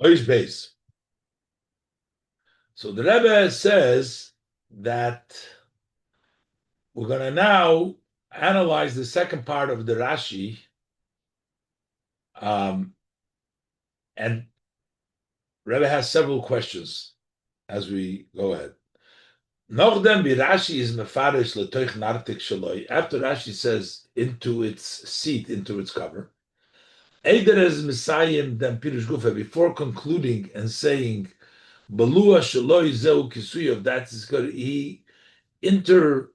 Oish base. So the Rebbe says that we're going to now analyze the second part of the Rashi, um, and Rebbe has several questions as we go ahead. Nochdem bi Rashi is mefarish letoich nartik shaloi. After Rashi says into its seat, into its cover, Eider is Messiah then Pirush Gufa before concluding and saying Balua shaloi zeu kisuyav. That is good. He inter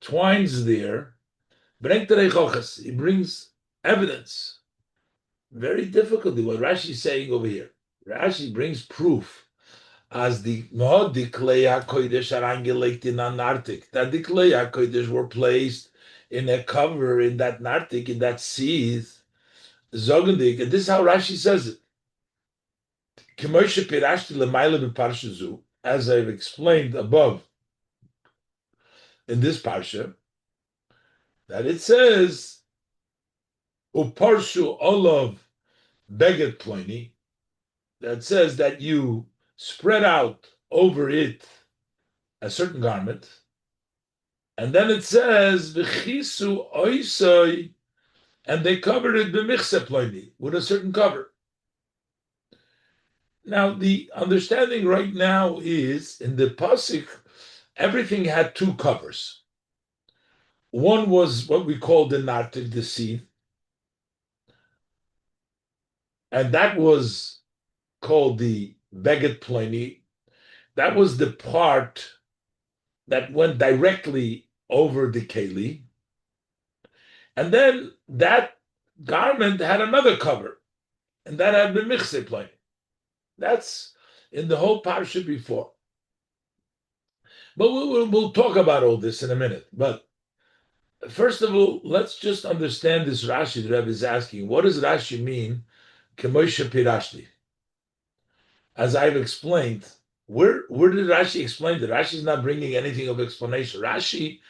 twines there. He brings evidence. Very difficultly what Rashi is saying over here. Rashi brings proof as the Diklei HaKodesh are angelegt in a nartik. That Diklei HaKodesh were placed in a cover in that nartik, in that seed, Zogendik. And this is how Rashi says it. K'moshe pirashti l'mayla b'parsha zu, as I've explained above in this parsha, that it says, uparshu olav beged ploni, that says that you spread out over it a certain garment, and then it says v'chisu oisoi, and they covered it b'michse ploni, with a certain cover. Now the understanding right now is in the pasuk, everything had two covers. One was what we call the nartiv, the seed, and that was called the beged ploni. That was the part that went directly over the keli, and then that garment had another cover, and that had the michse ploni. That's in the whole parsha before. But we'll talk about all this in a minute. But first of all, let's just understand this Rashi. The Rebbe is asking, what does Rashi mean? Kemoshe pirashti. As I've explained, where did Rashi explain that? Rashi is not bringing anything of explanation. Rashi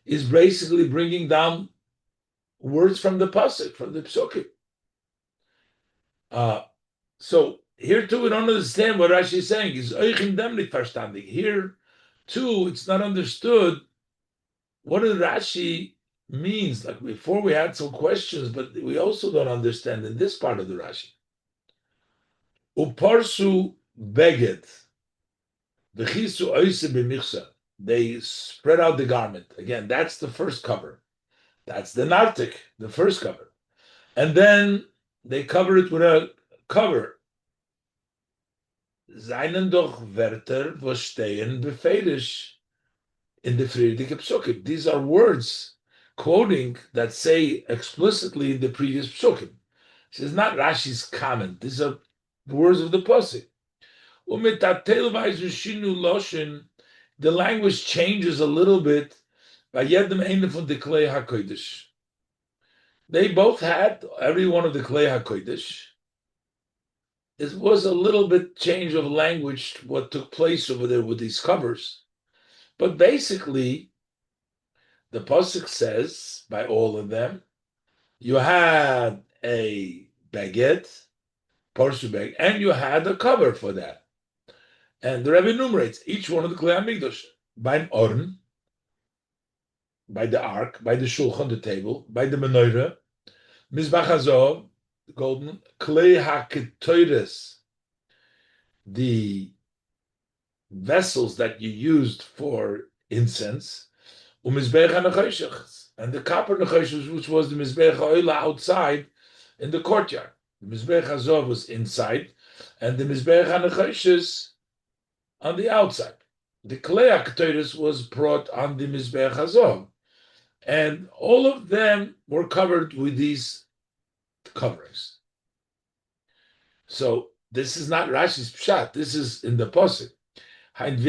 is basically bringing down words from the pasuk, from the psukim. So here too, we don't understand what Rashi is saying. Is oichin demlik verstandig. Here too, it's not understood what does Rashi means. Like before, we had some questions, but we also don't understand in this part of the Rashi. Uparsu beged, v'chisu oise b'michsa. They spread out the garment. Again, that's the first cover. That's the nartik, the first cover. And then they cover it with a cover. Seinen doch Wörter, wo stehen befehlisch in the Friedrich Psukim. These are words quoting that say explicitly in the previous Psukim. This is not Rashi's comment. These are the words of the Pasuk. The language changes a little bit by Yedem Eine von the Klei HaKodesh. They both had, every one of the Klei HaKodesh. It was a little bit change of language, what took place over there with these covers. But basically, the Pasuk says, by all of them, you had a baguette, parsu bag, and you had a cover for that. And the Rebbe enumerates each one of the Klei HaMikdash, by an Orn, by the ark, by the shulchan, the table, by the menorah, Mizbach HaZohav, the golden, Klei HaKetoires, the vessels that you used for incense, Umizbech HaNechoshes, and the copper Nechoshes, which was the Mizbech HaOila outside in the courtyard. The Mizbech HaZohav was inside, and the Mizbech HaNechoshes on the outside. The Klei HaKetoires was brought on the Mizbech HaZohav, and all of them were covered with these coverings. So this is not Rashi's pshat. This is in the pasuk. How does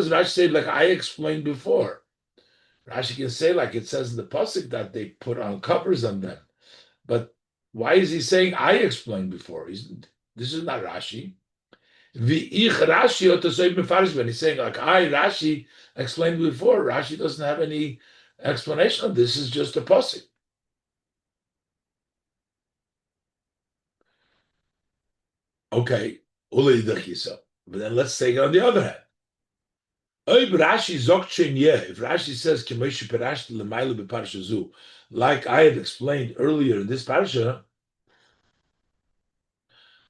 Rashi say, like I explained before? Rashi can say, like it says in the pasuk, that they put on covers on them. But why is he saying I explained before? This is not Rashi. When he's saying, like I, Rashi, explained before, Rashi doesn't have any explanation. This is just a pasuk. Okay, but then let's take it on the other hand. If Rashi says, like I had explained earlier in this parasha,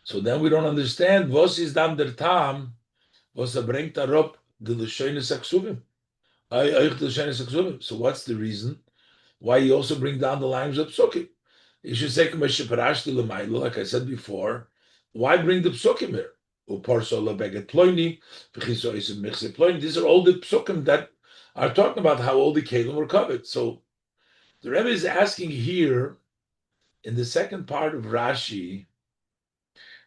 so then we don't understand was is dann der Tam, was bringt darauf the Lashonis Aksuvim. So what's the reason why you also bring down the language of Psukim? You should say, like I said before, why bring the Psukim here? These are all the Psukim that are talking about how all the Kalim were covered. So the Rebbe is asking here in the second part of Rashi,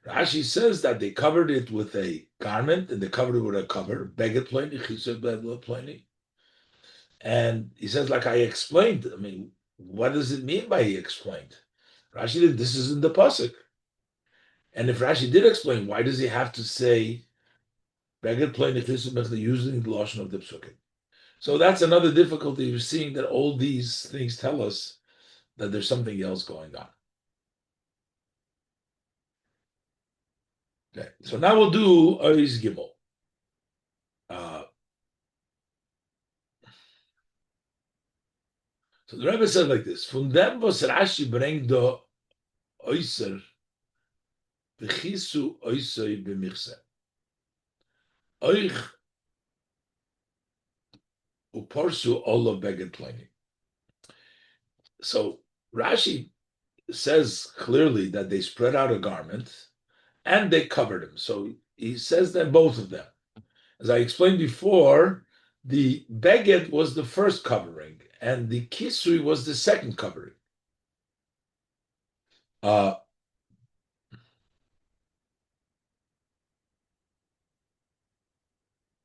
Rashi says that they covered it with a garment and they covered it with a cover, Beged Ploni. And he says, like I explained, I mean, what does it mean by he explained? Rashi did, this is in the Pasuk. And if Rashi did explain, why does he have to say Beged Ploni using the Lashon of the Psukim? So that's another difficulty. You're seeing that all these things tell us that there's something else going on. Okay, so now we'll do Ois Gimel. So the Rebbe said like this: From them was Rashi bring the Oiser, v'chisu Oisei b'michse. Oich uporsu olo beged pleni. So Rashi says clearly that they spread out a garment and they covered him. So he says that both of them. As I explained before, the beged was the first covering and the kisui was the second covering.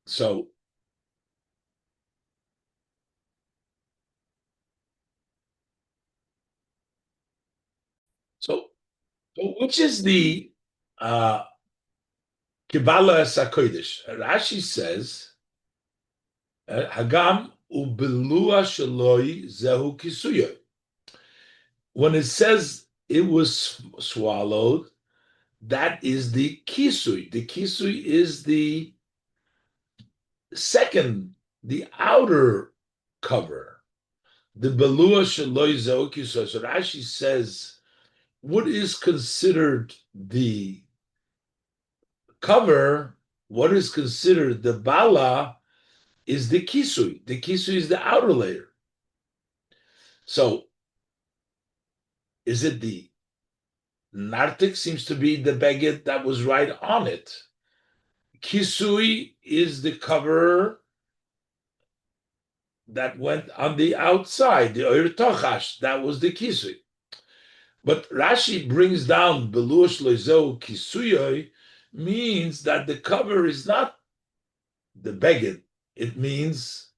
So which is the Kivala Es HaKodesh? Rashi says, Hagam ubelua shaloi zehu kisuya. When it says it was swallowed, that is the kisui. The kisui is the second, the outer cover. The belua shaloi zehu kisuya. So Rashi says, what is considered the cover, what is considered the bala, is the kisui. The kisui is the outer layer. So, is it the nartik? Seems to be the beged that was right on it. Kisui is the cover that went on the outside, the oir tochash, that was the kisui. But Rashi brings down belush loizeu kisuyoi, means that the cover is not the beged, it means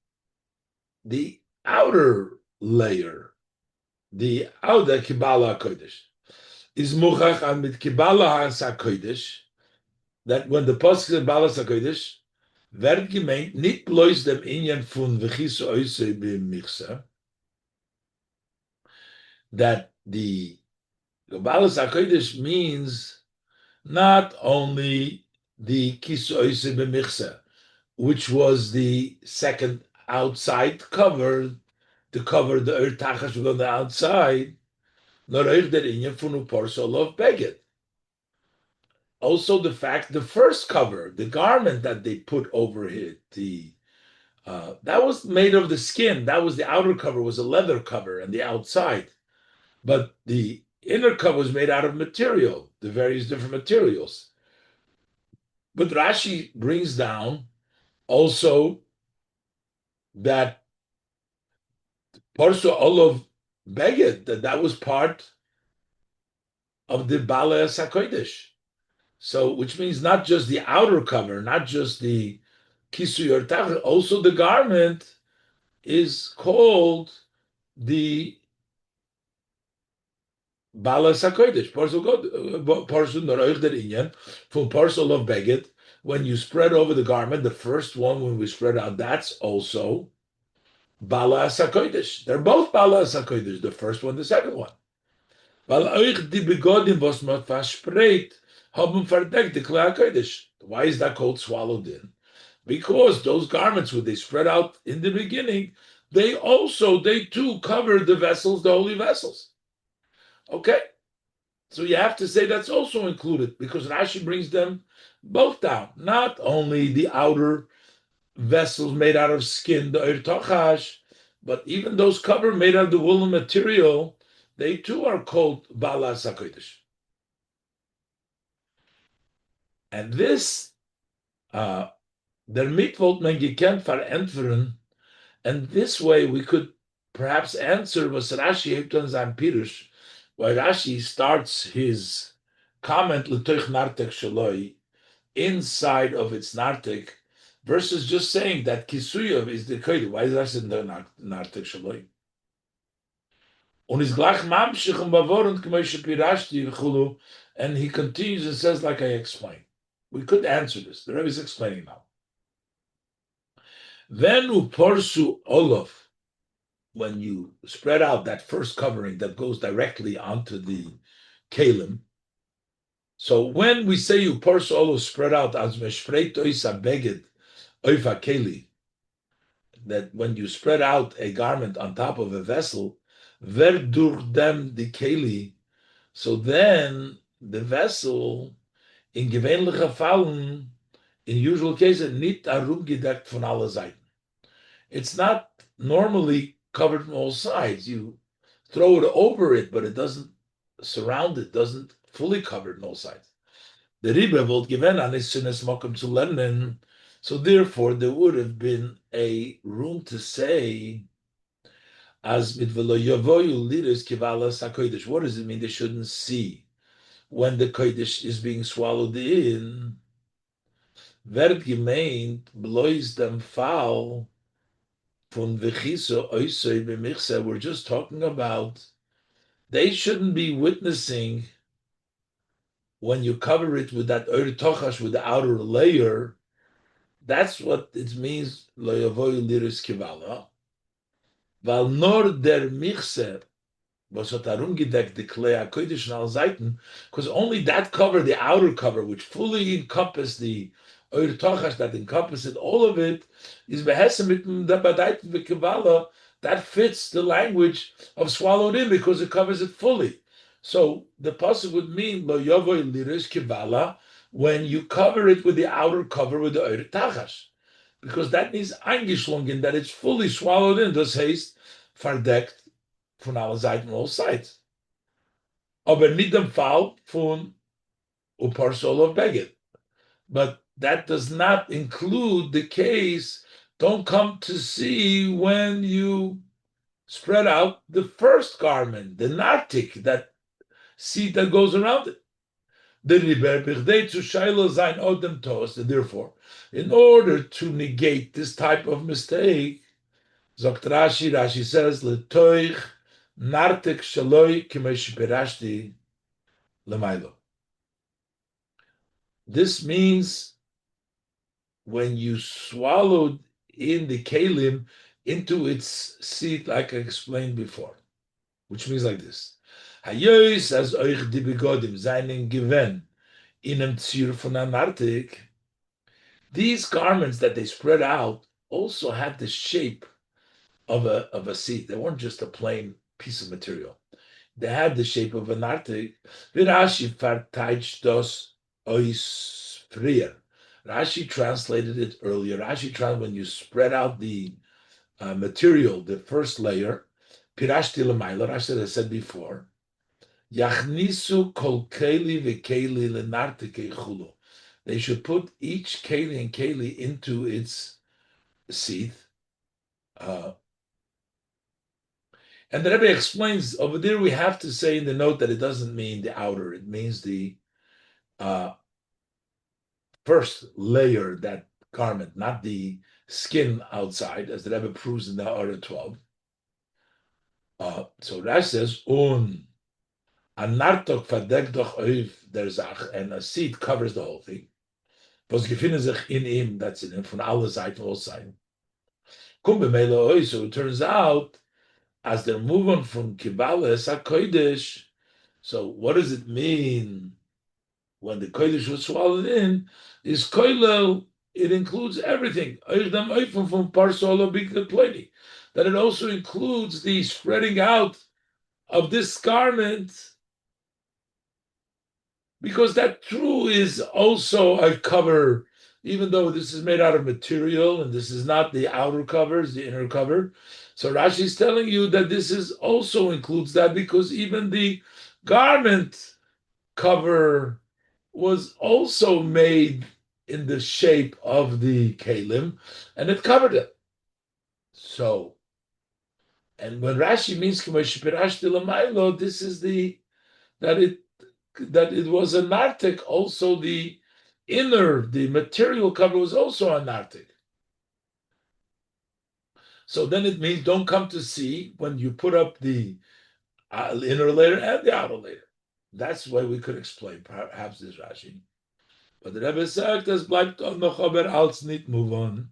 the outer layer, the outer Kivala HaKodesh. Is muchach and mit Kivala Es HaKodesh, that when the Pasuk says Kivala Es HaKodesh, werd gemeint, nicht bloß dem Inyan von v'chis oisei b'michsa, that the Kivala Es HaKodesh means not only the kis oisei b'michsa, which was the second outside cover, to cover the earth tachash on the outside, nor der inyan funu porsol of beged. Also, the fact the first cover, the garment that they put over it, that was made of the skin. That was the outer cover, was a leather cover, and the outside, but the inner cover was made out of material, the various different materials. But Rashi brings down also that Parso Olav Beged, that was part of the Bala Es HaKodesh. So, which means not just the outer cover, not just the Kisu or Tachar, also the garment is called the Bala Es HaKodesh. Parso Noroich Der Inyan, from Parso of Beged, when you spread over the garment, the first one when we spread out, that's also Bala Es HaKodesh. They're both Bala Es HaKodesh, the first one, the second one. Weil euch die Begodim, was man verspricht, haben verdeckt the Klei HaKodesh. Why is that called swallowed in? Because those garments, when they spread out in the beginning, they too cover the vessels, the holy vessels. Okay? So you have to say that's also included, because Rashi brings them both down. Not only the outer vessels made out of skin, the tochash, but even those cover made out of the woolen material, they too are called balas hakodesh. And this, der mitwolt men gekent verantworten, and this way we could perhaps answer was Rashi heeft on sein Pirush, why Rashi starts his comment l'toich nartek shaloi inside of its nartek, versus just saying that Kisuyev is the Kodesh. Why is Rashi in the nartek shaloi? Und is gleich mamshich und bavorend k'moshe pirashti v'chulu, and he continues and says, like I explained. We could answer this. The Rebbe is explaining now. Then uporsu olav, when you spread out that first covering that goes directly onto the kalim. So when we say uporsu olav spread out as meshpreit oisa beged oifa keli, that when you spread out a garment on top of a vessel, verdur dem the keli, so then the vessel in gewöhnliche Fallen, in usual cases, nicht herumgedeckt von alle Seiten. It's not normally covered from all sides. You throw it over it, but it doesn't surround it, doesn't fully cover it on all sides. The Rebbe would given an issues mokum to lernen, so therefore there would have been a room to say, as mit velo yavoyu liris Kivala Es HaKodesh. What does it mean? They shouldn't see when the Kodesh is being swallowed in. Werd gemeint, bloß dem Fall von Vechiso Oisoi B'michse, we're just talking about, they shouldn't be witnessing when you cover it with that Oir Tochash, with the outer layer. That's what it means, Lo Yavoyu Liris Kivala. Weil nur der Michse, was hat herumgedeckt, the Klei HaKodesh on all Seiten, because only that cover, the outer cover, which fully encompassed the Oir Tochash, that encompasses all of it, is behesem mit the Badait v'Kivala, that fits the language of swallowed in because it covers it fully. So the pasuk would mean Lo Yavoy Liris Kivala when you cover it with the outer cover with the Oir Tochash, because that means eingeschlungen, that it's fully swallowed in. Das heißt verdeckt von alle Seiten, all sides. Aber nicht dem Fall von Uparsol of Beged. But that does not include the case, don't come to see when you spread out the first garment, the nartik, that seat that goes around it. The Rebbe, bichdei zu shaylo zayin odem tos, and therefore, in order to negate this type of mistake, Zokt Rashi, Rashi says, L'toich nartik shaloi k'mesh perashti l'maylo. This means when you swallowed in the kalim into its seat, like I explained before, which means like this. Hayois as euch die begodim seinen given inem tzir von anartik. These garments that they spread out also had the shape of a seat. They weren't just a plain piece of material. They had the shape of an artik. Rashi verteidigt das ois frier. Rashi translated it earlier. Rashi translated when you spread out the material, the first layer, pirashti l'mayla, Rashi, as I said before, yachnisu kol keli v'keli l'nartike chulu. They should put each keli and keli into its seat. And the Rebbe explains over there, we have to say in the note that it doesn't mean the outer, it means the first layer, that garment, not the skin outside, as the Rebbe proves in the Orah 12. So Rashi says, a nartok verdeckt doch oiv der Zach, and a seat covers the whole thing. Was gefinnen sich in him, that's in him, von alle Seiten, all sides. So it turns out, as they're moving from Kivala Es HaKodesh, so what does it mean when the kodesh was swallowed in, is koilel. It includes everything. From that it also includes the spreading out of this garment, because that true is also a cover, even though this is made out of material and this is not the outer cover, it's the inner cover. So Rashi is telling you that this is also includes that, because even the garment cover was also made in the shape of the kalim, and it covered it. So, and when Rashi means this is the that it was a nartik. Also, the inner, the material cover was also a nartik. So then it means don't come to see when you put up the inner layer and the outer layer. That's why we could explain perhaps this Rashi. But the Rebbe sagt, das bleibt noch aber als nicht move on.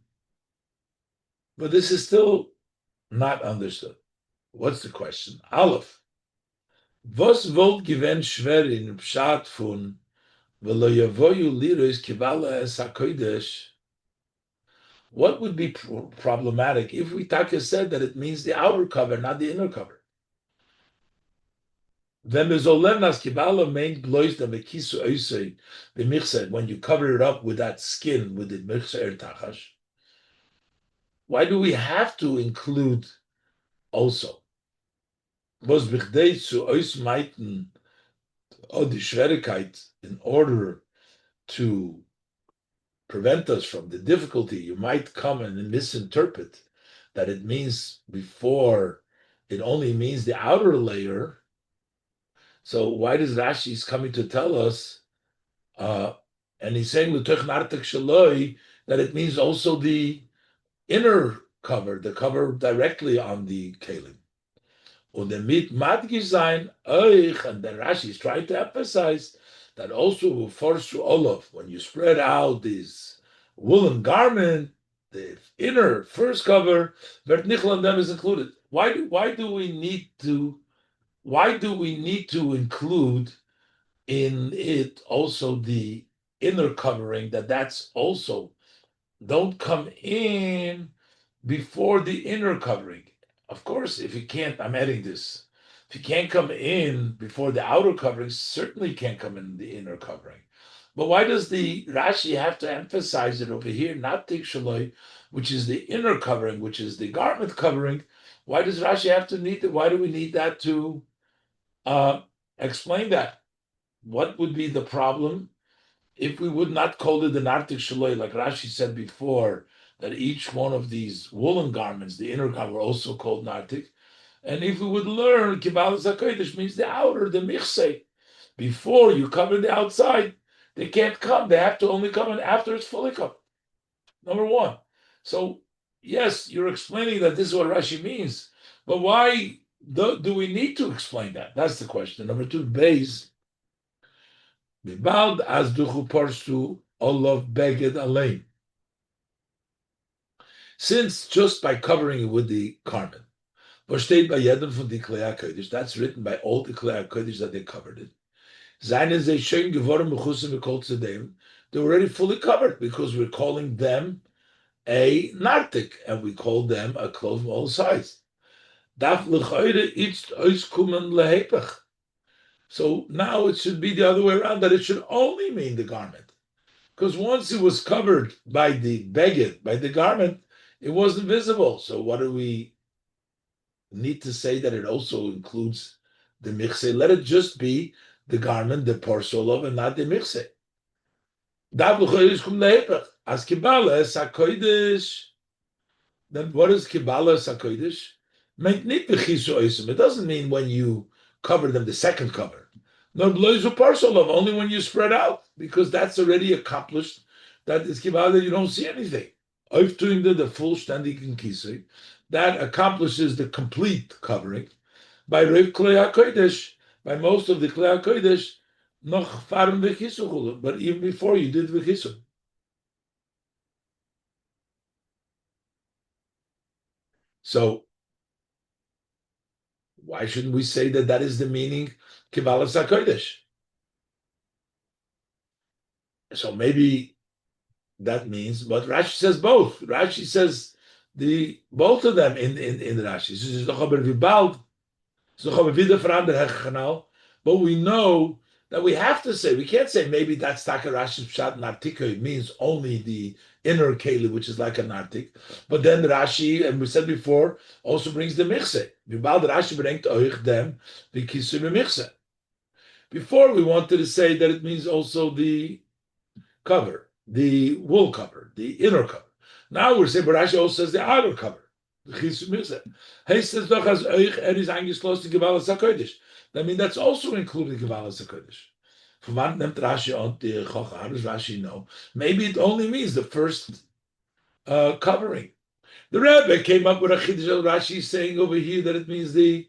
But this is still not understood. What's the question? Aleph. Was wollt gewen schwer in Pshat von velo yavoyu liros Kivala Es HaKodesh? What would be problematic if we taka said that it means the outer cover, not the inner cover? Then there's olevnas Kivala main blois the mekisu oisei the michse, when you cover it up with that skin, with the michse tachash. Why do we have to include also? Was bichdei zu ausmeiten or die Schwierigkeit, in order to prevent us from the difficulty, you might come and misinterpret that it means before, it only means the outer layer. So why does Rashi is coming to tell us, and he's saying that it means also the inner cover, the cover directly on the kalim. Und damit madgish sein euch, and the Rashi is trying to emphasize that also force to Olaf, when you spread out this woolen garment, the inner first cover, vert nichlan them is included. Why do we need to include in it also the inner covering, that's also don't come in before the inner covering? Of course, if you can't, I'm adding this. If you can't come in before the outer covering, certainly can't come in the inner covering. But why does the Rashi have to emphasize it over here, not Tik Shaloi, which is the inner covering, which is the garment covering? Why does Rashi have to need that? Why do we need that to explain that? What would be the problem if we would not call it the Nartik Shaloi, like Rashi said before, that each one of these woolen garments, the inner garment, were also called Nartik? And if we would learn Kivala Es HaKodesh means the outer, the michse, before you cover the outside, they can't come. They have to only come in after it's fully covered. Number one. So, yes, you're explaining that this is what Rashi means, but why do we need to explain that? That's the question. Number two, Beis. Bibald as duchu parsu olav beged alein. Since just by covering it with the garment, versteht by jedem von die Klei HaKodesh, that's written by all the Klei HaKodesh that they covered it. Seien sie schön geworden mechusim v'kol tzedem, they're already fully covered because we're calling them a nartik and we call them a cloth of all sides. Daf l'choire itzt oiskumen lehepech. So now it should be the other way around, that it should only mean the garment. Because once it was covered by the beged, by the garment, it wasn't visible. So what do we need to say that it also includes the michse? Let it just be the garment, the parcel of, and not the michse. As Kivala Es HaKodesh, then what is Kivala Es HaKodesh? It doesn't mean when you cover them, the second cover. No bloizu parcel of, only when you spread out, because that's already accomplished. That is Kivala, you don't see anything. Doing the full ständigen Kisei, that accomplishes the complete covering. By Rev Klei HaKodesh, by most of the Klei HaKodesh, noch farm v'chisu, but even before you did v'chisu. So why shouldn't we say that is the meaning Kivala Es HaKodesh? So maybe that means, but Rashi says both. Rashi says the both of them in Rashi. But we know that we have to say, we can't say maybe that's Taka Rashi's Pshat Nartika. It means only the inner Keli, which is like a Nartik. But then Rashi, and we said before, also brings the Michse. Vibal Rashi bringt euch dem, the Kisu Michse. Before we wanted to say that it means also the cover, the wool cover, the inner cover. Now we're saying, but Rashi also says the outer cover. That means that's also including Kivala Es HaKodesh. From what nimmt Rashi on the Chocha? How does Rashi know? Maybe it only means the first covering. The Rebbe came up with a Chiddush Rashi saying over here that it means the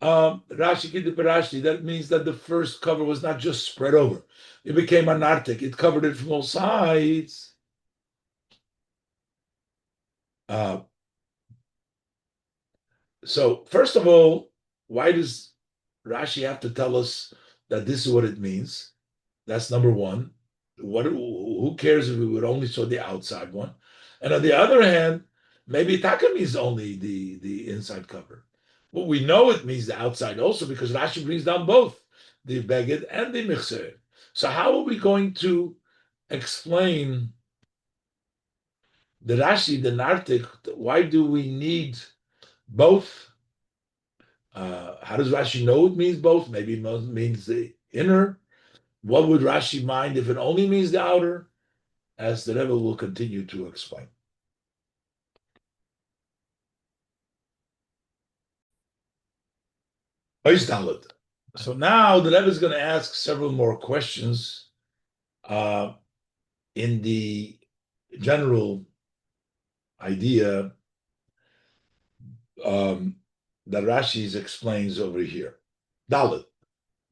Rashi Kiddush Rashi. That means that the first cover was not just spread over; it became an artic. It covered it from all sides. So first of all, why does Rashi have to tell us that this is what it means? That's number one. Who cares if we would only saw the outside one? And on the other hand, maybe Taka means only the inside cover. Well, we know it means the outside also because Rashi brings down both the beged and the michser. So how are we going to explain the Rashi, the Nartik? Why do we need both? How does Rashi know it means both? Maybe it means the inner. What would Rashi mind if it only means the outer? As the Rebbe will continue to explain. So now the Rebbe is going to ask several more questions in the general idea that Rashi explains over here. Dalit.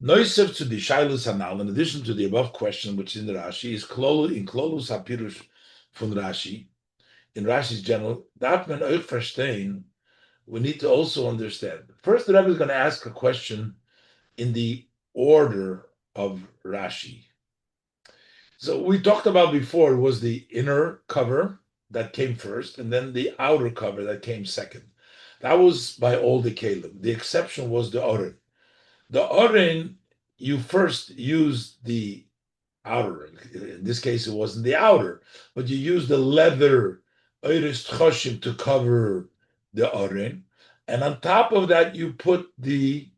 Noisev to the Shailus Hanal, in addition to the above question, which is in the Rashi, is in Klolus HaPirush from Rashi, in Rashi's general, that man euch verstehen, we need to also understand. First, the Rebbe is going to ask a question in the order of Rashi. So we talked about before, it was the inner cover that came first, and then the outer cover that came second. That was by all the Kalim. The exception was the Oren. The Oren, you first used the outer. In this case, it wasn't the outer, but you used the leather Oiris Choshim to cover the Oren. And on top of that, you put the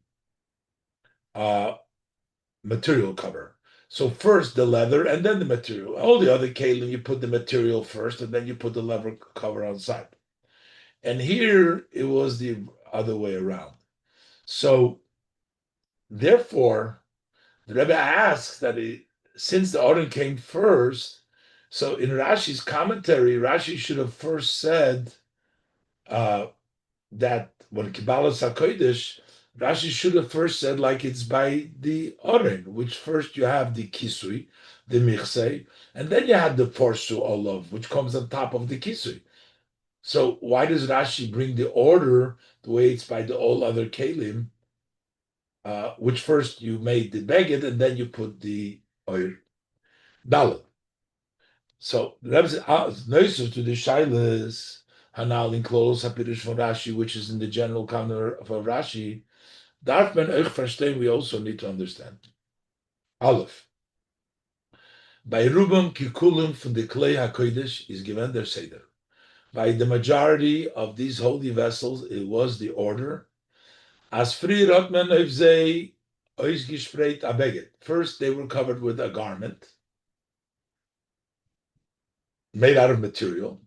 material cover. So first the leather and then the material. All the other kalim, you put the material first and then you put the leather cover on side. And here it was the other way around. So therefore, the Rebbe asks that since the Oren came first, so in Rashi's commentary, Rashi should have first said that when Kivala Es HaKodesh, Rashi should have first said like it's by the Oren, which first you have the Kisui, the Michsei, and then you have the Forsu Olav, which comes on top of the Kisui. So why does Rashi bring the order the way it's by the all other Kalim, which first you made the Beged and then you put the Oir Dalet. So the Rebbe says, to the Shailas, Hanal in close Hapirish from Rashi, which is in the general counter of Rashi, darf man euch verstehen, we also need to understand. Aleph. By Rubam Kikulim from the Klei HaKodesh is given their Seder. By the majority of these holy vessels, it was the order. As früher hat man auf sie ausgespreit a Beged. First, they were covered with a garment made out of material.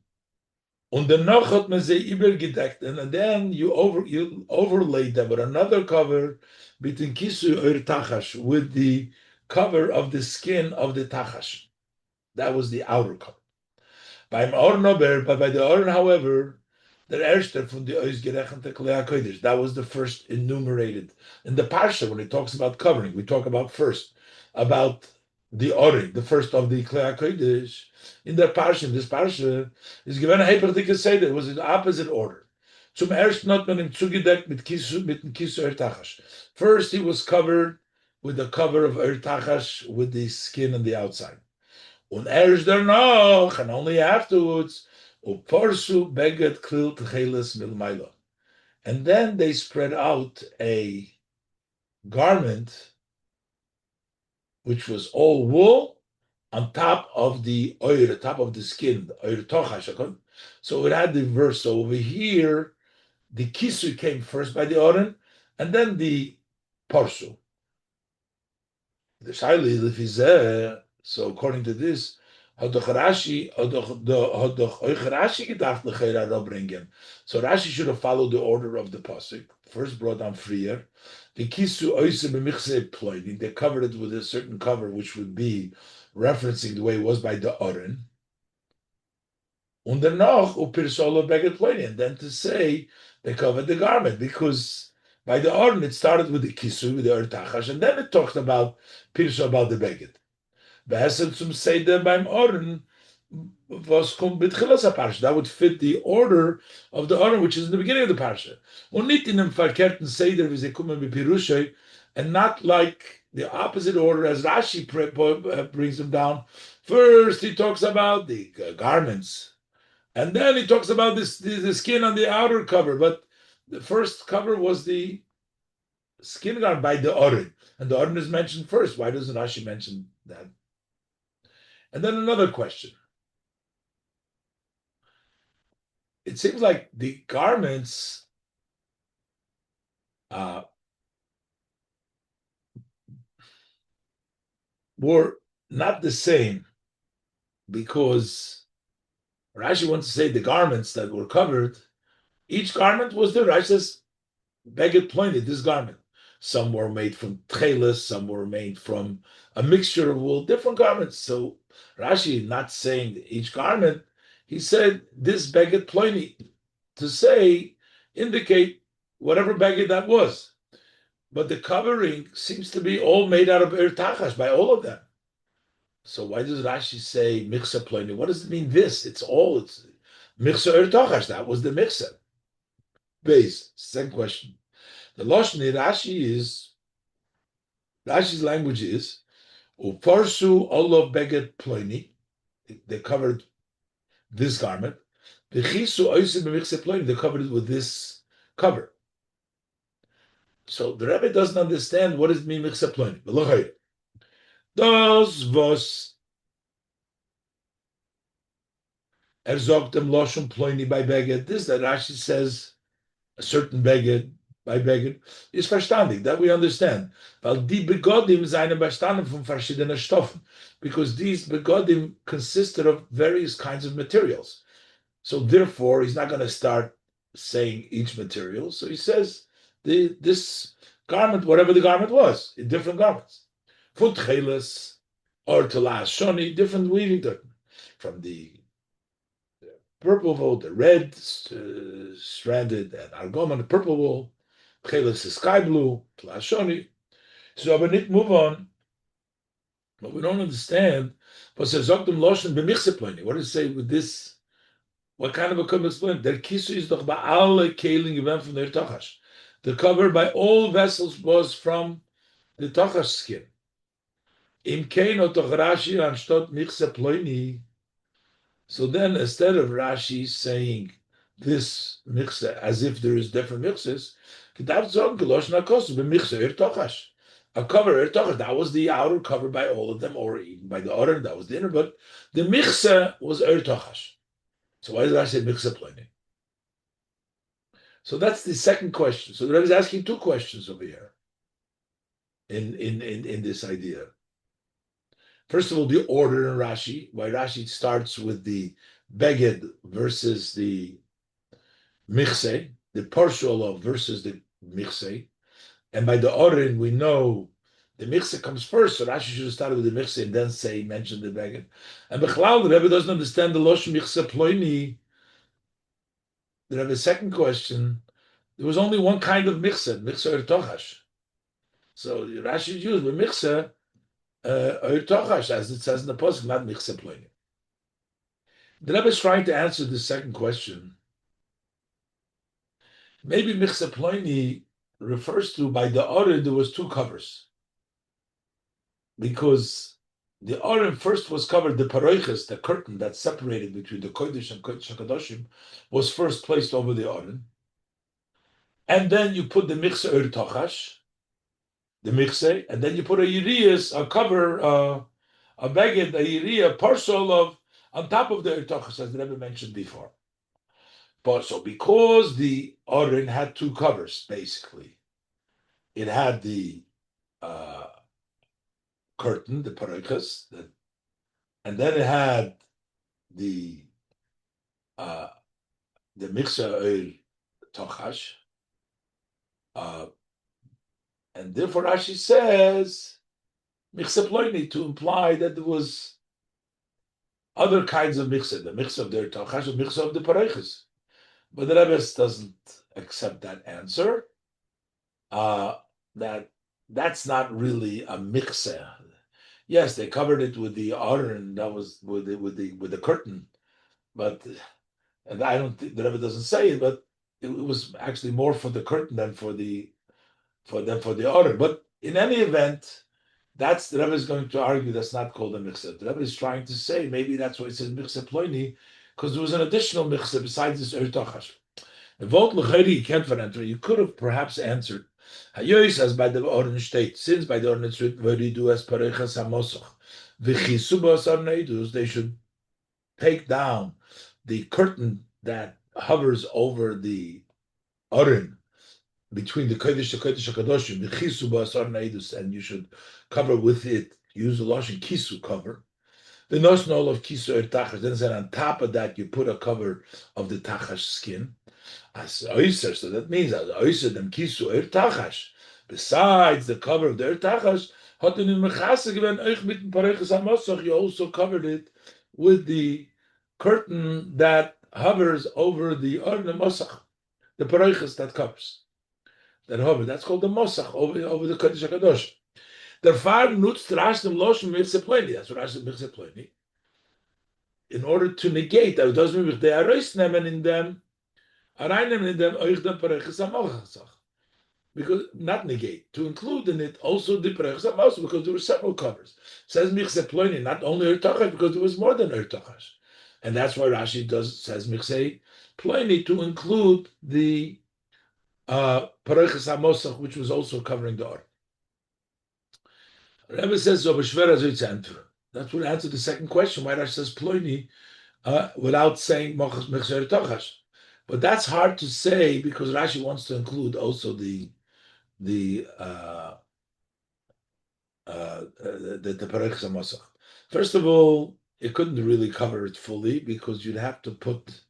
Und danach hat man sie übergedeckt, and then you overlaid them with another cover between kisu or tachash, with the cover of the skin of the tachash. That was the outer cover. Beim Ornober, but by the Oren, however, der erste von the ausgerechnete Klei HaKodesh. That was the first enumerated. In the Parsha, when it talks about covering, we talk about first, about the Oren, the first of the Klei HaKodesh. In the Parsha, in this Parsha, is given a Hepertike Seder. It was in opposite order. Zum ersten hat man ihm zugedeckt mit dem Kisu Tachash. First, he was covered with the cover of Tachash with the skin on the outside. Und erst danach, and only afterwards, uporsu beged klil tcheles milmaila. And then they spread out a garment which was all wool on top of the oir, top of the skin, the oir tochash. So it had the verse. So over here, the kisu came first by the oren, and then the parsu. The shaili lefizeh. So according to this, Rashi gedacht lechera bringen. So Rashi should have followed the order of the pasuk. First brought down freer. The kisu oise b'michse ploini. They covered it with a certain cover, which would be referencing the way it was by the oren. Und danach upirsolo beged ploini. And then to say they covered the garment, because by the oren it started with the kisu, with the ertachash, and then it talked about pirso, about the beged. Behesed zum Seder beim Oren was kommt betchilas parsha. That would fit the order of the Oren, which is in the beginning of the parsha. Und nicht in einem verkehrten Seder, wie sie kommen mit Pirushei, and not like the opposite order as Rashi brings them down. First, he talks about the garments, and then he talks about the skin on the outer cover. But the first cover was the skin garment by the Oren, and the Oren is mentioned first. Why doesn't Rashi mention that? And then another question. It seems like the garments were not the same, because Rashi wants to say the garments that were covered, each garment was the Rashi says, beged ploined, this garment. Some were made from tcheles, some were made from a mixture of wool, different garments. So Rashi not saying each garment, he said this beged ploini, to say, indicate whatever beged that was. But the covering seems to be all made out of ertachash by all of them. So why does Rashi say michsa ploini? What does it mean? It's michsa ertachash. That was the michsa. Base. Second question. The lashon in Rashi's language is uparsu olav beged ploini. They covered this garment. V'chisu oisim b'michsa ploini. They covered it with this cover. So the Rebbe doesn't understand what does it mean michsa ploini. Das was sagt dem loshon ploini by beged. This that Rashi says a certain beged by beged is verstandig, that we understand. Weil die begodim seine bestanden von verschiedenen Stoffen, because these begodim consisted of various kinds of materials. So therefore, he's not going to start saying each material. So he says this garment, whatever the garment was, in different garments. From tcheles or to last shoni, different weaving, from the purple wool, the red stranded, and argom and the purple wool. Tcheles is sky blue, to last shoni. So we need to move on, but we don't understand. What does it say with this? What kind of a cover explain? Der kisu is doch bei alle keling event from their tachash. The cover by all vessels was from the tachash skin. Im kein doch Rashi anstatt michse ploini. So then, instead of Rashi saying this michse as if there is different mixes, a cover that was the outer cover by all of them, or even by the other, that was the inner, but the michse was tochash. So why did I say michse ploini? So that's the second question. So the Rebbe is asking two questions over here in this idea. First of all, the order in Rashi, why Rashi starts with the beged versus the michse, the partial versus the michse. And by the order, we know the michse comes first, so Rashi should have started with the michse and then mention the beged. And Bechlal, the Rebbe doesn't understand the losh michse ploini. The Rebbe's second question, there was only one kind of michse ertochash. So Rashi used the michse ertochash, as it says in the pasuk, not michse ploini. The Rebbe is trying to answer the second question. Maybe michse ploini refers to by the order there was two covers, because the Aron first was covered, the paroiches, the curtain that separated between the Kodesh and Kodesh HaKadoshim, was first placed over the Aron. And then you put the Michse Ur Tochash, the Michse, and then you put a Yiriyas, a cover, a beged, a Yiriyah, parcel of, on top of the Ur Tochash, as the Rebbe mentioned before. But so because the Aron had two covers, basically, it had the curtain, the paroiches, and then it had the Michse Ur Tochash, and therefore Rashi says Michse Ploini to imply that there was other kinds of Michse, the Michse of the Tochash, the Michse of the Pareiches. But the Rebbe doesn't accept that answer. That's not really a Michse. Yes, they covered it with the Aron, that was with the curtain, but and I don't think the Rebbe doesn't say it, but it was actually more for the curtain than for the Aron. But in any event, that's the Rebbe is going to argue that's not called a michzeh. The Rebbe is trying to say maybe that's why it says michzeh ploini, because there was an additional michzeh besides this ertachash. The vote l'chayri you can't enter. You could have perhaps answered. Hayois as by the Oren state, since by the Oren it's written v'ridu as parechas hamosoch v'chisubas arneidus, they should take down the curtain that hovers over the Oren between the Kodesh HaKadoshim, the Chisu Ba'asar Naidus, and you should cover with it, use the Lashon Kisu cover. The Nosnol of Kisu Tachash, then said on top of that, you put a cover of the Tachash skin. As Oiser, so that means as Oiser them Kisu Tachash. Besides the cover of the Tachash, you also covered it with the curtain that hovers over the Orne Mosach, the Paroiches that covers. That's called the Mosach over the Kodesh HaKadosh. Der Far nutzt Rashi dem Loschen Michse Ploini. That's what Rashi Michse Ploini. In order to negate, that doesn't mean they are nemen in them, reinnehmen in them, euch den Pareches HaMosach. Because, not negate, to include in it also the Pareches HaMosach, because there were several covers. Says Michse Ploini, not only Ertachash, because there was more than Ertachash. And that's why Rashi says Michse Ploini to include the Pareches HaMosach, which was also covering the Or. Rebbe says, that's what answered the second question, why Rashi says Ploini without saying Mechzer Tochash. But that's hard to say because Rashi wants to include also the Pareches HaMosach. First of all, it couldn't really cover it fully because you'd have to put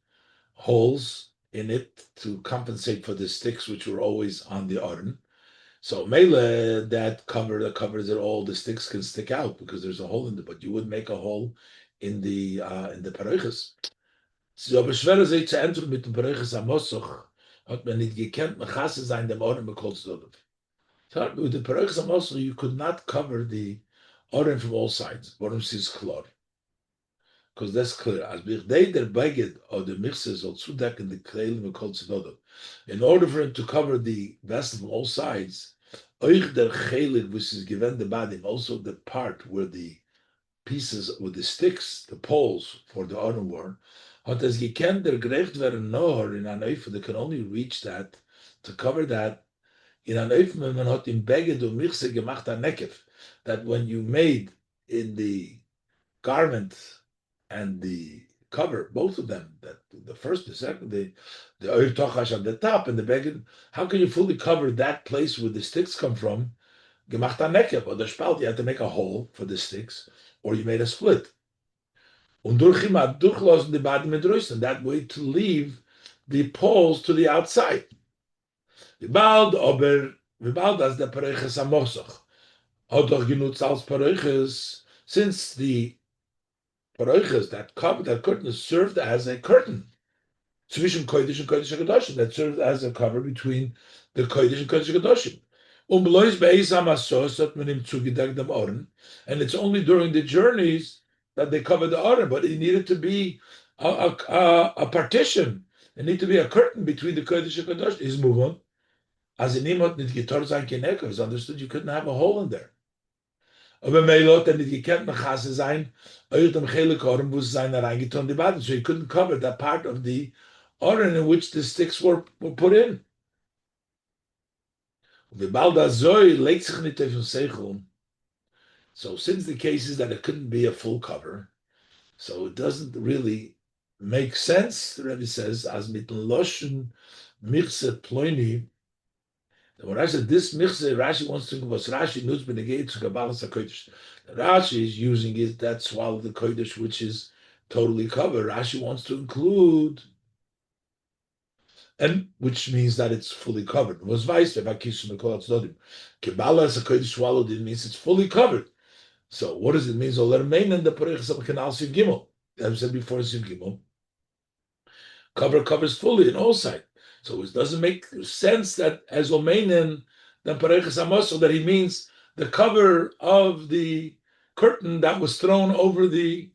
holes in it to compensate for the sticks which were always on the Aron. So Mele, that covers it all, the sticks can stick out because there's a hole in it, but you would make a hole in the Pareiches. So beschwer sich zu enter mit dem Pareiches Amosoch, hat man nicht gekannt, Mechasse sein dem Oren bekolzt dort. So with the Pareiches Amosoch, you could not cover the Oren from all sides. Warum ist es klar? Because that's clear. As they der Beged or the mixes or zudecken the Kleilim bekolzt dort. In order for him to cover the vessel from all sides, euch der Chelik, which is given the body, also the part where the pieces with the sticks, the poles for the Aron were, hat es gekannt, der gerecht werden nur in an Eifel, they can only reach that, to cover that, in an Eifel, when man hat im Beged und Michse gemacht an Nekev, that when you made in the garment and the cover, both of them, that the first, the second, the Oir Tochash at the top and the Beged, how can you fully cover that place where the sticks come from? Gemacht an Nekev, or the Spalt, you had to make a hole for the sticks, or you made a split. Und durchlassen die Badi mit Rüsten, that way to leave the poles to the outside. Vibald as der Pareiches Amosoch, hat doch genutzt als Pareiches, since the Pareiches, that curtain served as a curtain, zwischen Kodesh and Kodesh HaKadoshim, that served as a cover between the Kodesh and Kodesh HaKadoshim. Belois beis hamasos hat man ihm zugedeckt am Oren, and it's only during the journeys that they covered the Oren, but it needed to be a partition. It needed to be a curtain between the Kodesh and Kodesh. Is move on. As in imot nit gitar zayn kineko, it's understood you couldn't have a hole in there. Aber Melot, and you can't Machase sein, euch dem Chelik Oren, wo sie sein reingetan die Bade. So you couldn't cover that part of the Oren in which the sticks were put in. So since the case is that it couldn't be a full cover, so it doesn't really make sense, the Rebbe says, as mit Loshen Michse Ploini. When I said this Michse, Rashi wants to think was Rashi knows benegate to Kivala Es HaKodesh. Rashi is using it that swallow the Kodesh, which is totally covered. Rashi wants to include, and which means that it's fully covered. Was vice Kivala Es HaKodesh swallowed it means it's fully covered. So what does it mean? So let remain in the Parechas of Canal Siv Gimel. As I said before, Siv Gimel covers fully in all sides. So it doesn't make sense that as Omeinin the Parechas Amos, that he means the cover of the curtain that was thrown over the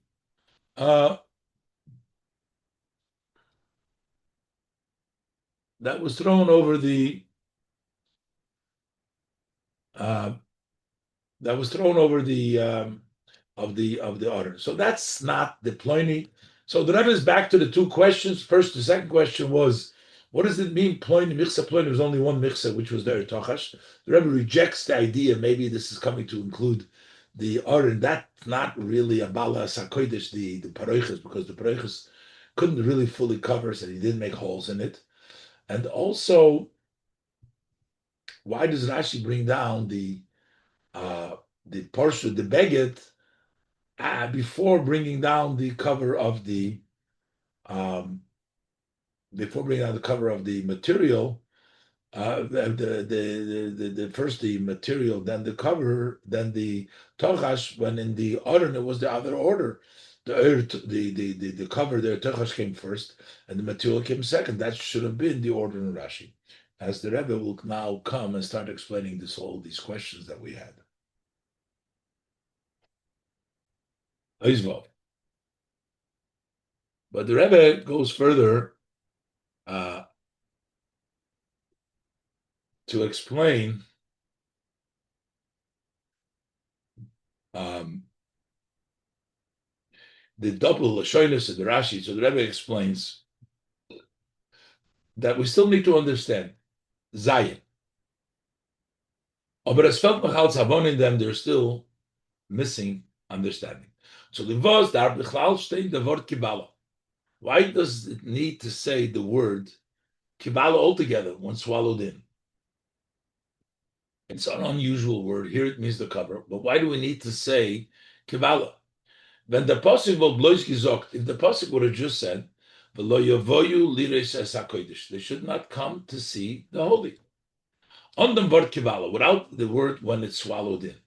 that was thrown over the that was thrown over the of the order. So that's not the Pliny. So the Rebbe is back to the two questions. First, the second question was, what does it mean? Pliny Michsa Pliny was only one Michsa, which was the Ertochash. The Rebbe rejects the idea. Maybe this is coming to include the order. That's not really a Bala Sakoidish, the Paroiches, because the Paroiches couldn't really fully cover, so he didn't make holes in it. And also, why does Rashi bring down the Parsha, the Beget, before bringing down the cover of the material, the first the material, then the cover, then the tochash. When in the order, it was the other order. The cover, the tochash came first, and the material came second. That should have been the order in Rashi. As the Rebbe will now come and start explaining all these questions that we had. But the Rebbe goes further to explain the double lashonis of the Rashi. So the Rebbe explains that we still need to understand Zayin. But as felt machal in them, they're still missing understanding. So the vos dar bichlal stein the word kibala. Why does it need to say the word kibala altogether when swallowed in? It's an unusual word. Here it means the cover. But why do we need to say kibala? When the pasuk will blois gesagt, if the pasuk would have just said, "V'lo yavoyu lires es hakodesh," they should not come to see the holy. On the word kibala, without the word when it's swallowed in.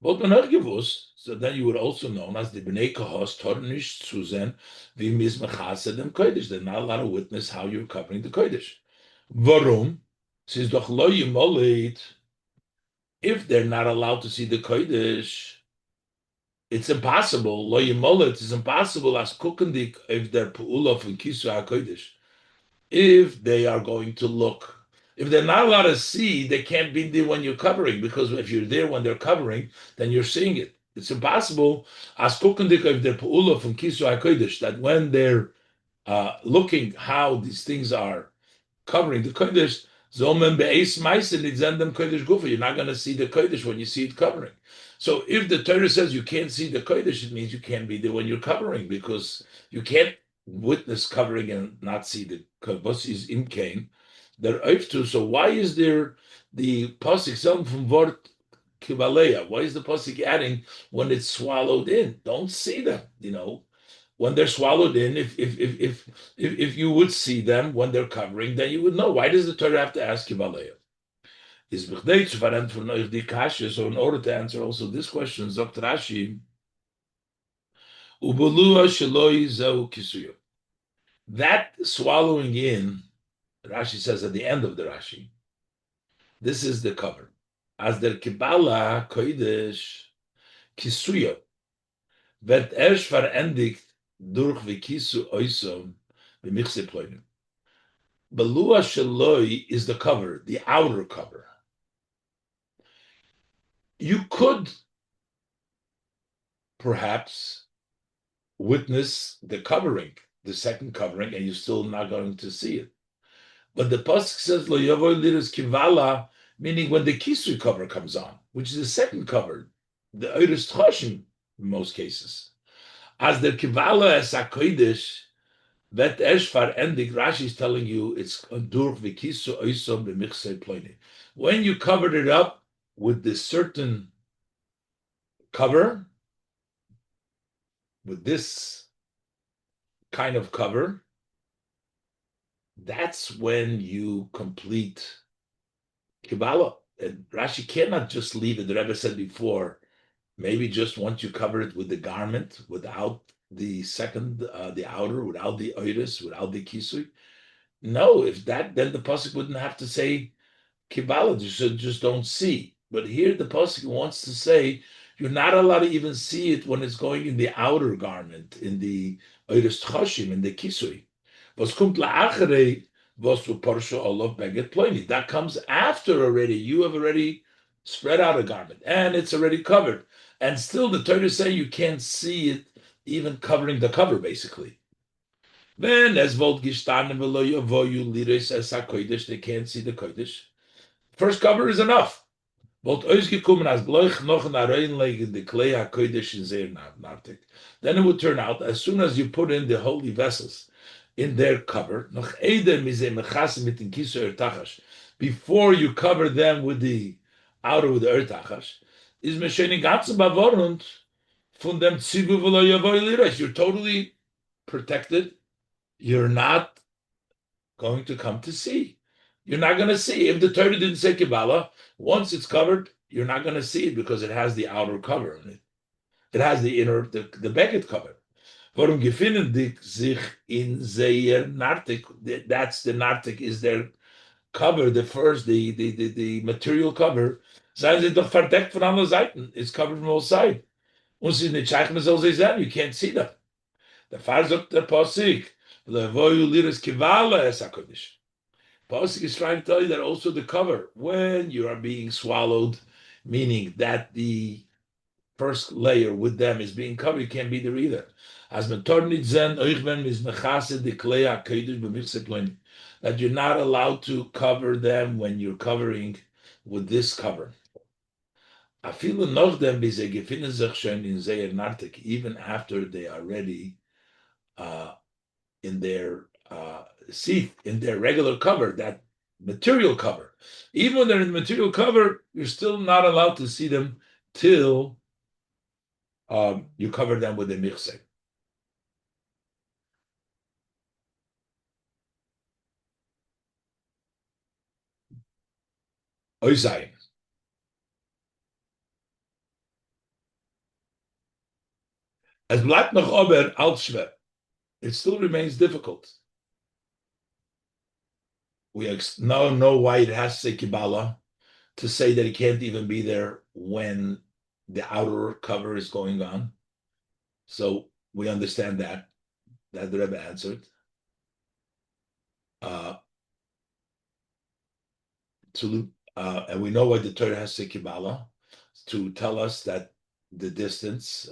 But man hat gewusst, so then you would also know as the bnei kahos tornish zuzen v'mis mechased dem kodesh. They're not allowed to witness how you're covering the kodesh. Warum? Says doch lo yimolit. If they're not allowed to see the kodesh, it's impossible. Lo yimolit is impossible as kukendik if they're pu'ulof and kisu hakodesh. If they are going to look. If they're not allowed to see, they can't be there when you're covering, because if you're there when they're covering, then you're seeing it. It's impossible, as kukendik if they're pu'ulof from kisu hakodesh, that when they're looking how these things are covering the kodesh, zomen be'es ma'isen itzendem kodesh gufa. You're not going to see the kodesh when you see it covering. So if the Torah says you can't see the kodesh, it means you can't be there when you're covering, because you can't witness covering and not see the kodesh is in Cain. They're oiftu. So why is there the pasuk selling from vort kibaleya? Why is the pasuk adding when it's swallowed in? Don't see them, when they're swallowed in. If you would see them when they're covering, then you would know. Why does the Torah have to ask Kivala? Is so in order to answer also this question, Zokt Rashi, that swallowing in, Rashi says at the end of the Rashi, this is the cover. As der Kibala Kodesh Kisuya wird erst verendigt durch Vikisu Oisom b'michse ploinim. Belua Shaloi is the cover, the outer cover. You could perhaps witness the covering, the second covering, and you're still not going to see it. But the pasuk says lo yavoy liras kivala, meaning when the kisui cover comes on, which is the second cover, the oiris choshim in most cases. As the Kivala Es HaKodesh, vet eshvar endig, Rashi is telling you it's dur v'kisu oisom b'michsei ploini. When you covered it up with this certain cover, with this kind of cover, that's when you complete Kivala. And Rashi cannot just leave it. The Rebbe said before, maybe just once you cover it with the garment, without the second, the outer, without the oiris, without the kisui. No, if that, then the pasuk wouldn't have to say Kivala. You should just don't see. But here the pasuk wants to say you're not allowed to even see it when it's going in the outer garment, in the oiris tchoshim, in the kisui. Was kommt la'acharei was u parsha olav beget ploini. That comes after already. You have already spread out a garment and it's already covered. And still the Torah is saying you can't see it even covering the cover, basically. Then as volt gishtanim v'lo yavoyu liris es hakodesh, they can't see the kodesh. First cover is enough. Volt ausgekommen as bloich noch in reinlegen the klei hakodesh in zeir nartik. Then it would turn out as soon as you put in the holy vessels in their cover, noch eder mizeh mechasim mit den kisu ertachash, before you cover them with the outer with the ertachash, is mesheni ganze bavorund von dem tzivu v'lo yavoy liras. You're totally protected. You're not going to come to see. You're not going to see. If the Torah didn't say Kivala, once it's covered, you're not going to see it because it has the outer cover on it. It has the inner, the Becket cover. Warum gefinnen sich in Zeir Nartik? That's the Nartik is their cover, the first, the material cover. Seien sie doch verdeckt von allen Seiten. It's covered from all sides. Und sie nicht zeichnen, soll sie sein. You can't see them. Der Fall sagt der Pasuk, Levoyu liras Kivala Es HaKodesh. Pasuk is trying to tell you that also the cover, when you are being swallowed, meaning that the first layer with them is being covered, you can't be there either. As that you're not allowed to cover them when you're covering with this cover. Even after they are ready in their seat, in their regular cover, that material cover. Even when they're in the material cover, you're still not allowed to see them till you cover them with a michse. Oizayin. As bleibt noch ober als schwer. It still remains difficult. We now know why it has to say Kivala, to say that it can't even be there when the outer cover is going on. So we understand that the Rebbe answered. And we know why the Torah has to say Kivala, to tell us that the distance,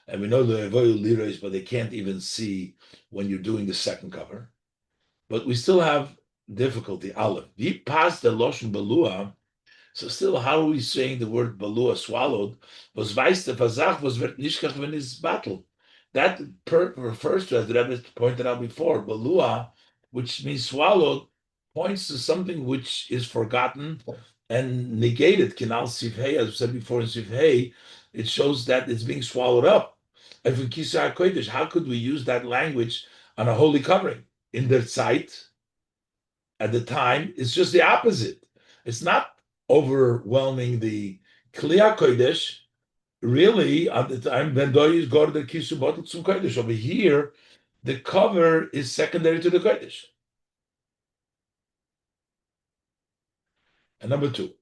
and we know the Evoyu Liros, but they can't even see when you're doing the second cover. But we still have difficulty. Aleph. We passed the Loshen Balua, so still, how are we saying the word Balua swallowed? Was weiß der Versach, was wird nishkach when is battle? That refers to, as the Rebbe pointed out before, Balua, which means swallowed, points to something which is forgotten and negated. Kinal Sifhei, as we said before in Sifhei, it shows that it's being swallowed up. And for Kisah HaKodesh, how could we use that language on a holy covering? In their sight, at the time, it's just the opposite. It's not overwhelming the Kliya Kodesh. Really, at the time, when Doyis go to the Kisu bottle zum Kodesh. Over here, the cover is secondary to the Kodesh. And number two,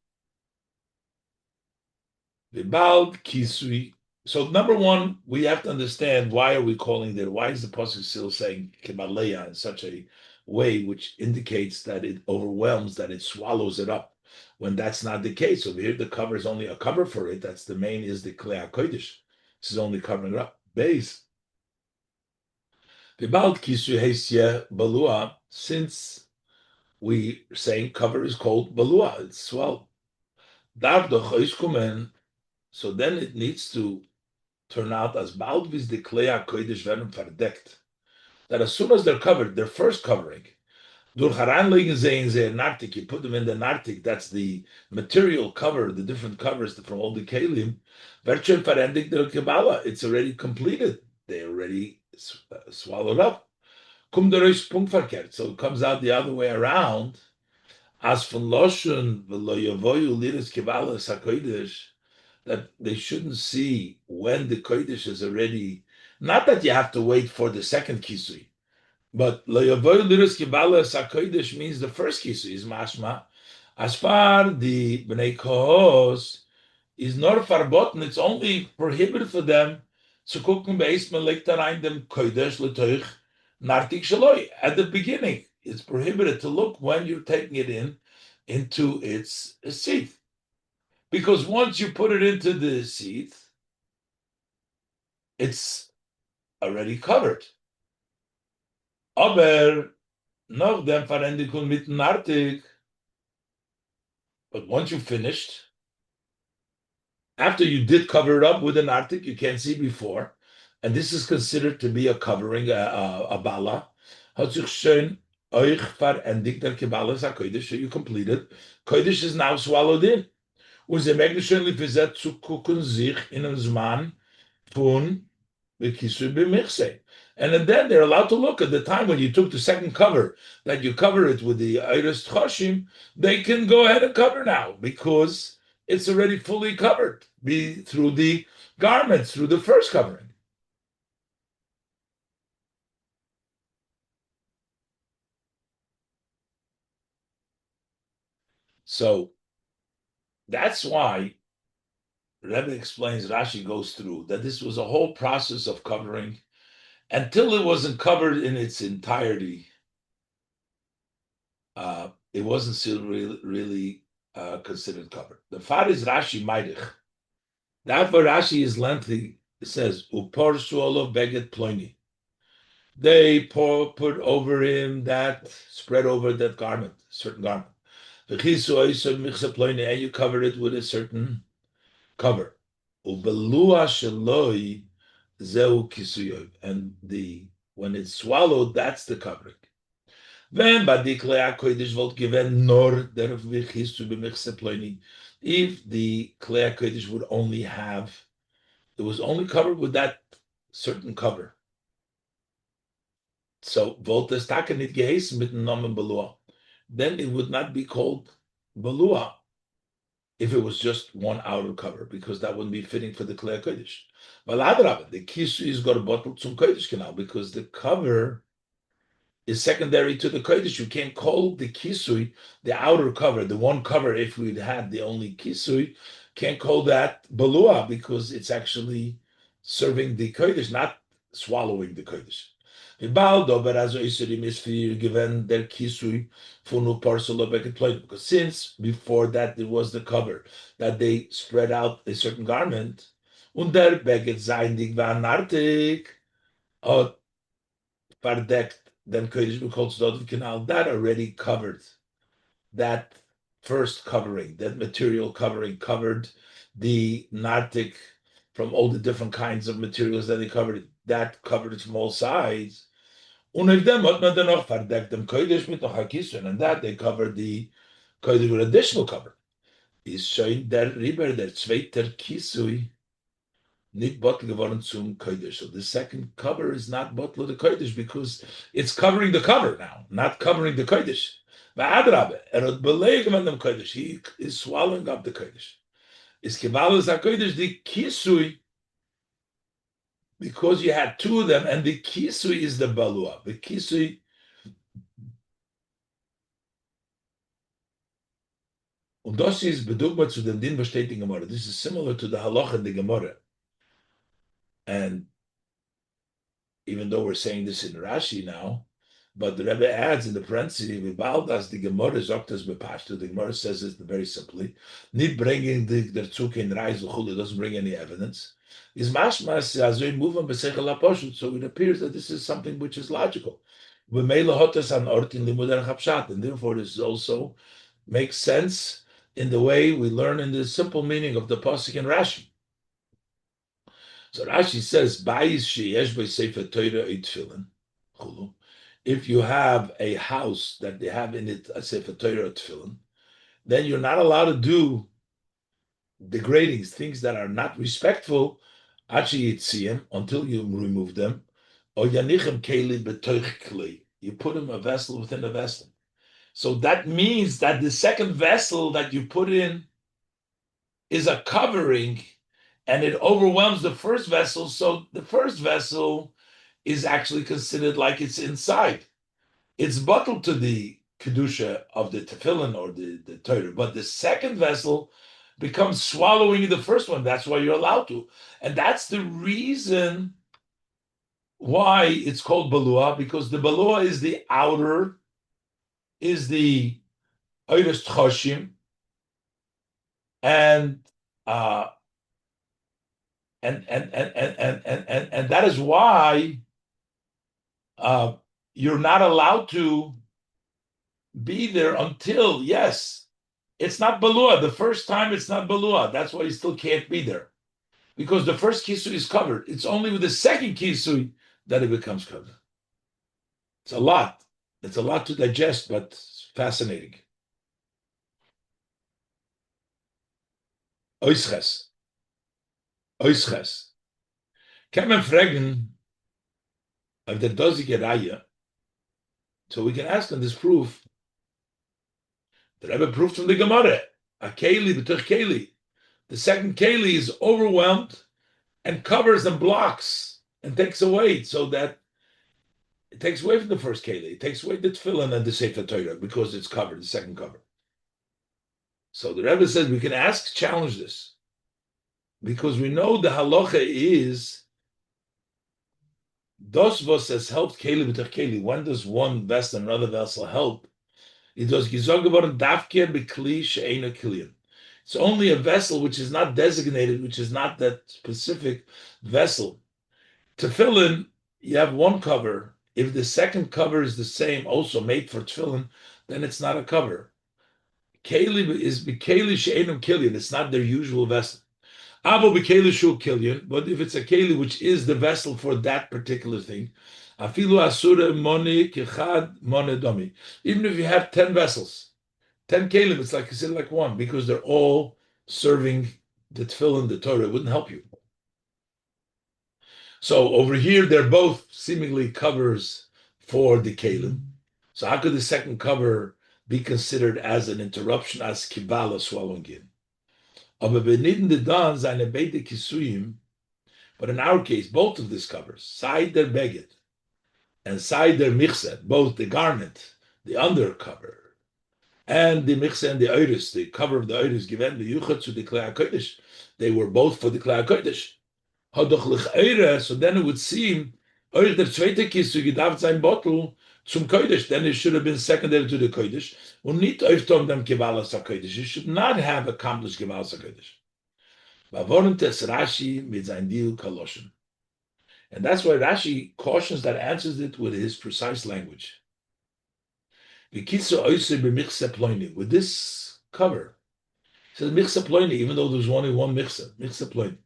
the Bald Kisui. So number one, we have to understand why are we calling there? Why is the pasuk still saying Kibaleya in such a way which indicates that it overwhelms, that it swallows it up, when that's not the case. Over here, the cover is only a cover for it. That's the main, is the Klei HaKodesh. This is only covering it up. Base. Vibald kisu heisye balua, since we saying cover is called balua, it's swell. Darf doch kumen, so then it needs to turn out as bald vis de klei kodesh werden verdeckt. That as soon as they're covered, their first covering, durch heranlegen sehen sie nartik, you put them in the nartik, that's the material cover, the different covers from all the kelim, wird schon verendigt der Kabbalah, it's already completed, they already swallowed up. Kommt der Punkt verkehrt, so it comes out the other way around, as von Loshon v'lo yavoyu liras Kivala Es HaKodesh, that they shouldn't see when the Kodesh is already, not that you have to wait for the second kisui, but lo yavoyu liras Kivala Es HaKodesh means the first kisui is mashma. As far the Bnei Kohos is not verboten, it's only prohibited for them to gucken beis man legt da rein dem Kodesh letoich nartik shaloi. At the beginning, it's prohibited to look when you're taking it into its seat. Because once you put it into the seat, it's already covered. Aber noch dem Verändigung mit nartik. But once you finished, after you did cover it up with an artik, you can't see before, and this is considered to be a covering, a bala. Hat sich schön euch verendigt der Kivala Es HaKodesh, so you completed. Kodesh is now swallowed in. Und sie mögen schön liefert zu gucken sich in einem Zman von Bekisui b'michse. And then they're allowed to look at the time when you took the second cover, that you cover it with the Iris Choshim, they can go ahead and cover now because it's already fully covered through the garments, through the first covering. So that's why Rebbe explains, Rashi goes through, that this was a whole process of covering until it wasn't covered in its entirety. It wasn't still really considered covered. The fact is Rashi Maidich. Therefore Rashi is lengthy. It says, Upor suolo beget ploini. They put over him that, spread over that garment, certain garment. And you cover it with a certain cover. Ubelua sheloi zeu kisuyoy. And when it's swallowed, that's the covering. Wenn bei die Klei HaKodesh wollt gewen nur der Vichis zu b'michse ploini, if the Klei HaKodesh would only have, it was only covered with that certain cover. So wollte es Taka nicht geheißen mit dem Namen Belua, then it would not be called Belua if it was just one outer cover, because that wouldn't be fitting for the Klei HaKodesh. Weil Adrabah, the Kisu is got a bottle zum Kodesh canal, because the cover is secondary to the Kodesh. You can't call the Kisui, the outer cover, the one cover, if we'd had the only Kisui, can't call that Balua, because it's actually serving the Kodesh, not swallowing the Kodesh. Because since before that there was the cover, that they spread out a certain garment, und der Beget seindig war nartig, verdeckt, then Kodesh B'Kol Tzedot Canal, that already covered that first covering, that material covering covered the nartik from all the different kinds of materials that they covered. That covered it from all sides. Und if them hat man dann noch verdeckt dem Kodesh mit noch Hakison, and that they covered the Kodesh with additional cover. Is schön der Rebbe, der zweiter Kisui, nicht bottle geworden zum Kodesh. So the second cover is not bottle the Kodesh because it's covering the cover now, not covering the Kodesh. He is swallowing up the Kodesh. Is Kivala Es HaKodesh the Kisui, because you had two of them, and the Kisui is the Balua. The Kisui und das ist bedugma zu dem Din bestätigen Gemara. This is similar to the halacha in the Gemara. And even though we're saying this in Rashi now, But the Rebbe adds in the parentheses, "Vibaldas the Gemara zoktas bepashtu." The Gemara says it very simply, "Niet bringing the tzuk in reis l'chul." Doesn't bring any evidence. Is mashmas azoy moving b'seichel haposhut. So it appears that this is something which is logical. V'meila hotas an ort in limud hapshat, and therefore this also makes sense in the way we learn in the simple meaning of the pasuk in Rashi. So Rashi says, "Bayis sheyesh b'sefer Torah itfilin." If you have a house that they have in it a sefer Torah tefillin, then you're not allowed to do degrading things that are not respectful until you remove them. Or yanichem keli b'toich kli. You put them a vessel within a vessel. So that means that the second vessel that you put in is a covering, and it overwhelms the first vessel. So the first vessel is actually considered like it's inside. It's bottled to the kedusha of the tefillin or the Torah, but the second vessel becomes swallowing the first one. That's why you're allowed to, and that's the reason why it's called balua, because the balua is the outer, is the oiros tchoshim, and that is why you're not allowed to be there until, yes, it's not balua. The first time it's not balua. That's why you still can't be there. Because the first kisui is covered. It's only with the second kisui that it becomes covered. It's a lot. It's a lot to digest, but it's fascinating. Oisches. Oisches. Kann man fragen, if der dosige Reihe, so we can ask on this proof. The Rebbe proved from the Gemara, a keli b'tuch keli. The second keli is overwhelmed and covers and blocks and takes away, so that it takes away from the first keli. It takes away the tefillin and the sefer Torah because it's covered, the second cover. So the Rebbe says we can challenge this, because we know the halacha is dos vos has helped keli b'tuch keli. When does one vessel and another vessel help? It was gizog geworden davke bekli she'ena kilian. It's only a vessel which is not designated, which is not that specific vessel. Tefillin, you have one cover. If the second cover is the same, also made for tefillin, then it's not a cover. Keli is bekeli she'enum kilian. It's not their usual vessel. Avo bekeli shu kilian. But if it's a keli which is the vessel for that particular thing, afilu asura moni kichad moni domi. Even if you have 10 vessels, 10 kelim, it's like considered like one, because they're all serving the tefillin, the Torah. It wouldn't help you. So over here, they're both seemingly covers for the kelim. So how could the second cover be considered as an interruption, as kivala, swallowing in? But in our case, both of these covers, side their beged and side their michset, both the garment, the undercover, and the michse and the oiris, the cover of the oiris, given the yuchat to the Likutei Sichos, they were both for the Likutei Sichos. Hadoch l'ch'eire, so then it would seem, oir der zweite kisu gedacht sein bottle zum kodesh, then it should have been secondary to the kodesh, und nicht öftom dem Kivala Es HaKodesh. You should not have accomplished Kivala Es HaKodesh. Vavornt es Rashi mit sein Dil Kaloshim. And that's why Rashi cautions that, answers it with his precise language. With this cover, it says michse ploini, even though there's only one michse ploini.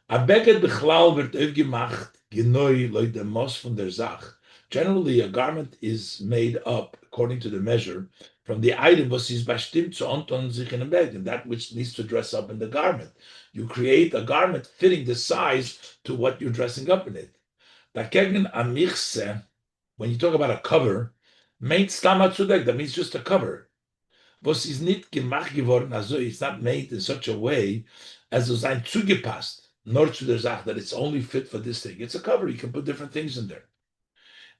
A beged bechlal wird aufgemacht, genoi like the mos von der Zach. Generally, a garment is made up according to the measure from the item was is bestimmt zu anton sich in a bed, and that which needs to dress up in the garment. You create a garment fitting the size to what you're dressing up in it. Dagegen a michse, when you talk about a cover, meint stama zudek, that means just a cover. Was is nicht gemacht geworden, also it's not made in such a way as to sein zugepasst, nor zu der Sache, that it's only fit for this thing. It's a cover, you can put different things in there.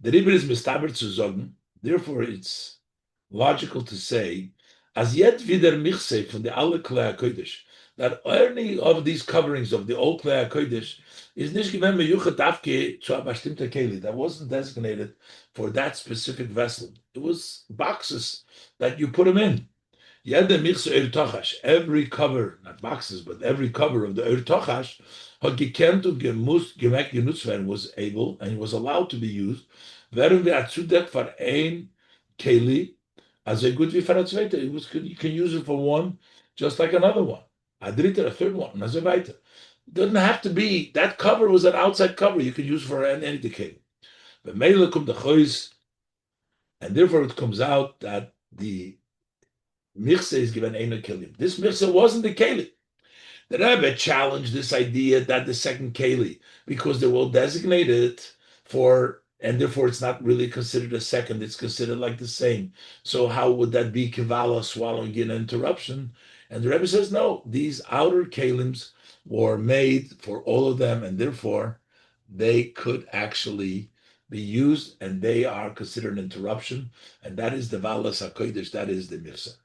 The Rebbe is mistaber zu sagen, therefore it's logical to say, as yet wieder michse von der alle Likutei Sichos, that any of these coverings of the old Klei HaKodesh is nicht given meyuchat davke zu a bestimmter keli. That wasn't designated for that specific vessel. It was boxes that you put them in. Every cover, not boxes, but every cover of the Ur Tochash, was able and was allowed to be used. As a good it was you can use it for one just like another one. A third one, it doesn't have to be that cover was an outside cover you can use for any decay. And therefore it comes out that the Michse is given Eino Kelim. This Michse wasn't the Keli. The Rebbe challenged this idea that the second Keli, because they will designate it for, and therefore it's not really considered a second, it's considered like the same. So how would that be Kivala swallowing in an interruption? And the Rebbe says, no, these outer Kelims were made for all of them, and therefore they could actually be used, and they are considered an interruption, and that is the Kivala Es HaKodesh, that is the Michse.